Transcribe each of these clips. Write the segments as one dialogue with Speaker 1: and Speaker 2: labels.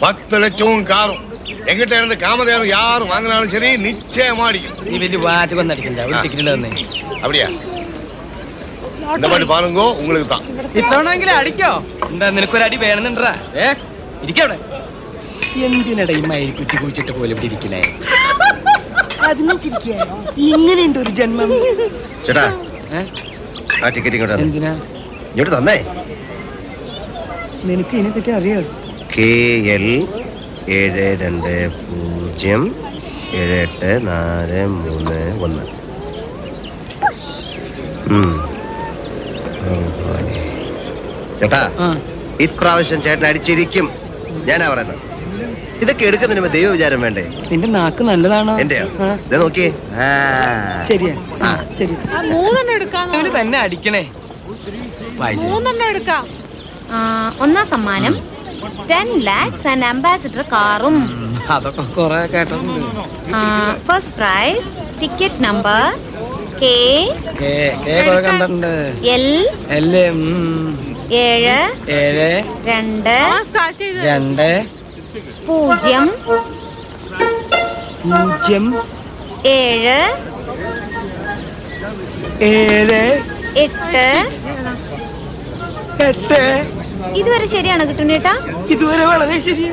Speaker 1: 10 லட்சமும் காரும் எங்கிட்ட இருந்து காமதேவன் யார் வாங்கினாலும் சரி நிச்சயமா அடிக்கும்.
Speaker 2: நீ വലിയ വാചകം അടിക്കണ്ട ഒരു ടിക്കറ്റ് തന്നെ.
Speaker 1: அப்படியா? இந்த பாட்டு பாருங்க உங்களுக்கு தான்.
Speaker 2: ഇത്തവണെങ്കിലും അടിക്കോ? എന്താ നിനക്കൊരു അടി വേണമെന്നുണ്ടാ? ഇരിക്കവിടെ. എന്തിനട ഈ മയിൽ കുറ്റി കുഴിച്ചിട്ട് പോലെ ഇവിടെ ഇരിക്കണേ? അതിനെ ചിരിക്കുക. ഇങ്ങനെയുണ്ട് ഒരു ജന്മം.
Speaker 3: ചേട്ടാ ആ ടിക്കറ്റ് ഇങ്ങോട്ട്
Speaker 2: എന്തിനാ
Speaker 3: ഇങ്ങോട്ട് തന്നേ.
Speaker 2: നിനക്ക് ഇതിനെ പറ്റി അറിയോ?
Speaker 3: KL 720784331. ചേട്ടാ ഇപ്രാവശ്യം ചേട്ടൻ അടിച്ചിരിക്കും. ഞാനാ പറയുന്നത്. ഇതൊക്കെ എടുക്കുന്നതിന് ദൈവ വിചാരം വേണ്ടേ?
Speaker 2: നിന്റെ നാക്ക് നല്ലതാണോ?
Speaker 3: എന്റെയോ? നോക്കിയേ.
Speaker 2: ശരിയാ ശരി. തന്നെ അടിക്കണേ.
Speaker 4: ഒന്നാം സമ്മാനം 10 lakhs and ambassador കാറും.
Speaker 2: അതൊക്കെ കുറെ കേട്ടിട്ടുണ്ട്.
Speaker 4: First prize ticket number KL
Speaker 2: 707
Speaker 4: ഇതുവരെ ശരിയാണോ കിട്ടുന്നേട്ടാ?
Speaker 2: ഇതുവരെ വളരെ ശരിയാ.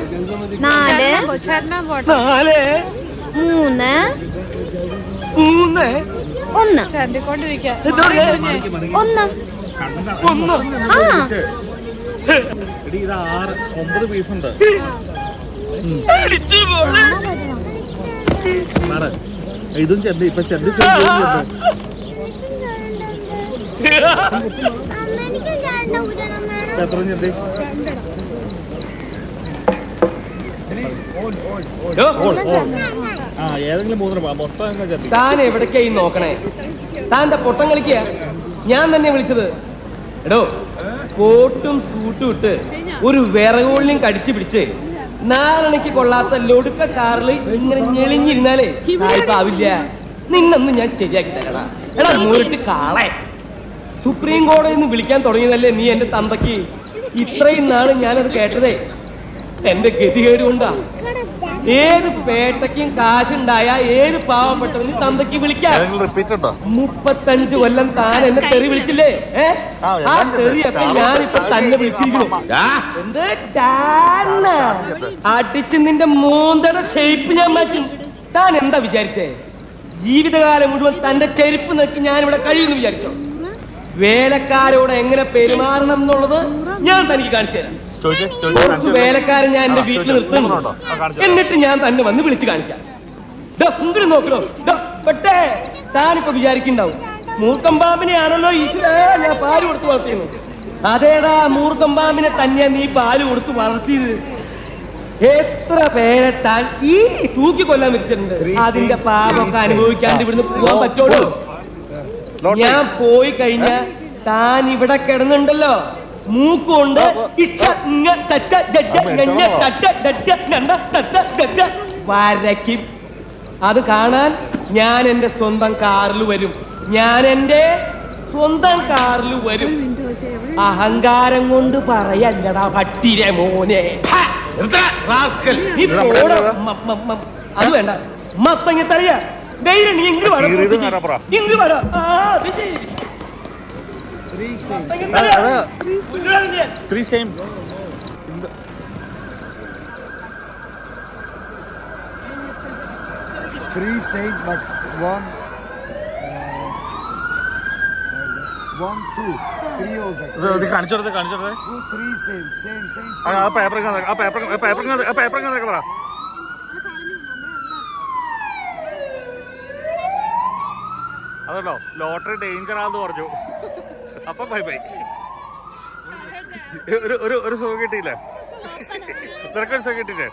Speaker 4: 4 3 1
Speaker 5: 9 പീസുണ്ട്. ഇതും ചെന്ത് ഇപ്പൊ ചെന്ത് എത്ര ചെന്ത്? ഏതെങ്കിലും 3 മൊത്തം ചെന്ത്.
Speaker 2: താൻ എവിടേക്കായി നോക്കണേ? താൻ്റെ പൊട്ടം കളിക്കുക. ഞാൻ തന്നെ വിളിച്ചത്. എടോ കോട്ടും സൂട്ടും ഇട്ട് ഒരു വിറകോളിനും കടിച്ചു പിടിച്ച് 4 മണിക്ക് കൊള്ളാത്ത ലൊടുക്ക കാറിൽ ഇങ്ങനെ ഞെളിഞ്ഞിരുന്നാലേ സായിപ്പാവില്ല. നിന്നൊന്നും ഞാൻ ശരിയാക്കി തരണ. എടാ മൂരിട്ട് കാളെ. സുപ്രീം കോടതിയിൽ നിന്ന് വിളിക്കാൻ തുടങ്ങിയതല്ലേ നീ എന്റെ തന്തയ്ക്ക്? ഇത്രയും നാള് ഞാനത് കേട്ടതേ എന്റെ ഗതികേട് കൊണ്ടാ. ഏത് പേട്ടയ്ക്കും കാശുണ്ടായ ഏത് പാവപ്പെട്ടവന് തന്തയ്ക്ക് വിളിക്കാം. 35 കൊല്ലം താൻ എന്നെ തെറി വിളിച്ചില്ലേ? ആ തെറിയൊക്കെ ഞാനിപ്പോ തന്നെ വിളിച്ചിരിക്കുന്നു. എന്ത് അടിച്ച് നിന്റെ മൂന്തയുടെ ഷേപ്പ് ഞാൻ മാറ്റും. താൻ എന്താ വിചാരിച്ചേ? ജീവിതകാലം മുഴുവൻ തന്റെ ചെരുപ്പ് നോക്കി ഞാനിവിടെ കഴിയുമെന്ന് വിചാരിച്ചോ? വേലക്കാരോട് എങ്ങനെ പെരുമാറണം എന്നുള്ളത് ഞാൻ തനിക്ക് കാണിച്ചു തരാം. കുറച്ച് വേലക്കാരൻ ഞാൻ എന്റെ വീട്ടിൽ നിർത്തുന്നുണ്ടോ? എന്നിട്ട് ഞാൻ തന്നെ വന്ന് വിളിച്ചു കാണിക്കാം. നോക്കണോ പെട്ടേ? താനിപ്പോ വിചാരിക്കുന്നുണ്ടാവും മൂർക്കമ്പാമ്പിനെയാണല്ലോ ഈശ്വര ഞാൻ പാല് കൊടുത്ത് വളർത്തിയത്. അതേടാ മൂർക്കമ്പാമ്പിനെ തന്നെയാ നീ പാല് കൊടുത്ത് വളർത്തിയത്. എത്ര പേരെ താൻ ഈ തൂക്കി കൊല്ലാൻ വെച്ചിട്ടുണ്ട്. അതിന്റെ പാപമൊക്കെ അനുഭവിക്കാണ്ട് ഇവിടുന്ന് പോകാൻ പറ്റുള്ളൂ. ഞാൻ പോയി കഴിഞ്ഞ താൻ ഇവിടെ കിടന്നുണ്ടല്ലോ മൂക്കുകൊണ്ട് വരയ്ക്കും. അത് കാണാൻ ഞാൻ എന്റെ സ്വന്തം കാറിൽ വരും. അഹങ്കാരം കൊണ്ട് പറയല്ലടാ പട്ടിരെ മോനെ. അത് വേണ്ട മത്തങ്ങ തറിയാ ധൈര്യം. നീ ഇങ്ങ് വരാ.
Speaker 5: 3 same.
Speaker 6: 3 same but 1 2 3 also.
Speaker 5: കാണിച്ചോടത്തെ
Speaker 6: 2 3 same.
Speaker 5: ആ പേപ്പർ പറ. അതല്ലോ ലോട്ടറി ഡേഞ്ചർ ആണെന്ന് പറഞ്ഞു. അപ്പൊ ബൈ ഒരു സുഖം കിട്ടിയില്ലേ? ഇത്രക്കൊരു സുഖം കിട്ടിയില്ലേ?